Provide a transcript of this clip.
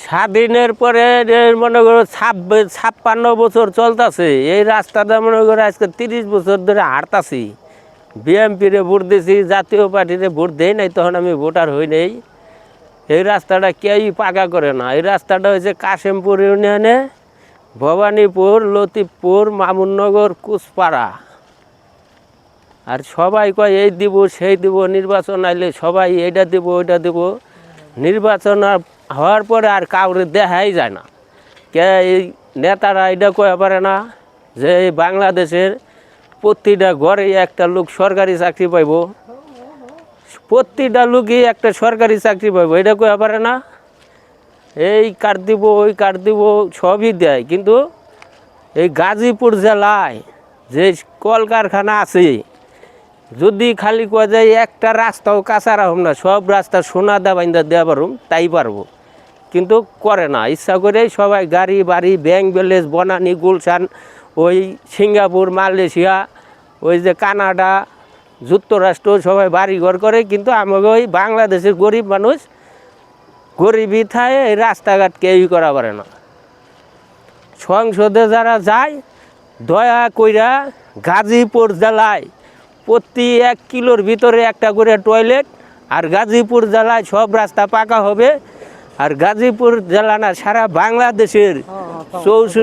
স্বাধীনের পরে মনে করো 56 বছর চলতেছে এই রাস্তাটা মনে করো আজকে 30 বছর ধরে হাঁটতাছি। বিএমপিরে ভোট দিয়েছি, জাতীয় পার্টিতে ভোট দেই নাই, তখন আমি ভোটার হই নাই। এই রাস্তাটা কেউই পাকা করে না। এই রাস্তাটা হয়েছে কাশিমপুর ইউনিয়নে ভবানীপুর, লতিফপুর, মামুননগর, কুচপাড়া। আর সবাই কয় এই দিব সেই দিব, নির্বাচন আইলে সবাই এইটা দিব ওইটা দিব। নির্বাচন হওয়ার পরে আর কাউরে দেখাই যায় না। কে এই নেতারা এটা কয়ে পারে না যে এই বাংলাদেশের প্রতিটা ঘরে একটা লোক সরকারি চাকরি পাইব, প্রতিটা লোকই একটা সরকারি চাকরি পাইব, এটা কয়ে পারে না। এই কার্ড দিব ওই কার্ড দিব সবই দেয়, কিন্তু এই গাজীপুর জেলায় যে কলকারখানা আছে, যদি খালি কয়া যায় একটা রাস্তাও কাঁচা রাখুম না, সব রাস্তা সোনা দা বাইন্দা দেওয়া পারুম, তাই পারবো, কিন্তু করে না। ইচ্ছা করে সবাই গাড়ি বাড়ি ব্যাংক ব্যালেন্স বনানী গুলশান ওই সিঙ্গাপুর মালয়েশিয়া ওই যে কানাডা যুক্তরাষ্ট্র সবাই বাড়িঘর করে, কিন্তু আমাকে ওই বাংলাদেশের গরিব মানুষ গরিবই থাকে, এই রাস্তাঘাট কেউই করা পারে না। সংসদে যারা যায় দয়া কইরা গাজীপুর জেলায় প্রতি 1 কিলোর ভিতরে একটা করে টয়লেট, আর গাজীপুর জেলায় সব রাস্তা পাকা হবে। আর গাজীপুর জেলা না, সারা বাংলাদেশের 64